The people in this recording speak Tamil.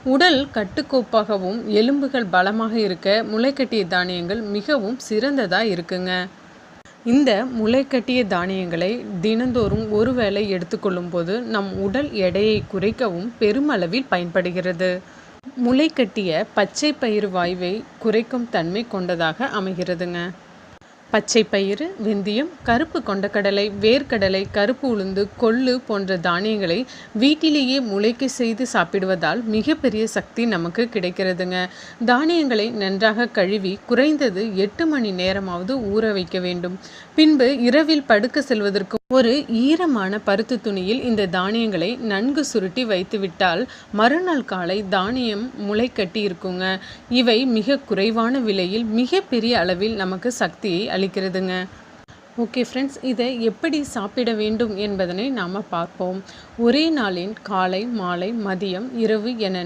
உடல் கட்டுக்கோப்பாகவும் எலும்புகள் பலமாக இருக்க முளைக்கட்டிய தானியங்கள் மிகவும் சிறந்ததாக இருக்குங்க. இந்த முளைக்கட்டிய தானியங்களை தினந்தோறும் ஒருவேளை எடுத்துக்கொள்ளும் போது நம் உடல் எடையை குறைக்கவும் பெருமளவில் பயன்படுகிறது. முளைக்கட்டிய பச்சை பயிறு வாயுவை குறைக்கும் தன்மை கொண்டதாக அமைகிறதுங்க. பச்சை பயிறு, வெந்தயம், கருப்பு கொண்டக்கடலை, வேர்க்கடலை, கருப்பு உளுந்து, கொள்ளு போன்ற தானியங்களை வீட்டிலேயே முளைக்க செய்து சாப்பிடுவதால் மிகப்பெரிய சக்தி நமக்கு கிடைக்கிறதுங்க. தானியங்களை நன்றாக கழுவி குறைந்தது 8 மணி நேரமாவது ஊற வைக்க வேண்டும். பின்பு இரவில் படுக்க செல்வதற்கு ஒரு ஈரமான பருத்து துணியில் இந்த தானியங்களை நன்கு சுருட்டி வைத்துவிட்டால் மறுநாள் காலை தானியம் முளைக்கட்டி இருக்குங்க. இவை மிக குறைவான விலையில் மிகப்பெரிய அளவில் நமக்கு சக்தியை அளிக்கிறதுங்க. ஓகே ஃப்ரெண்ட்ஸ், இதை எப்படி சாப்பிட வேண்டும் என்பதனை நாம் பார்ப்போம். ஒரே நாளின் காலை, மாலை, மதியம், இரவு என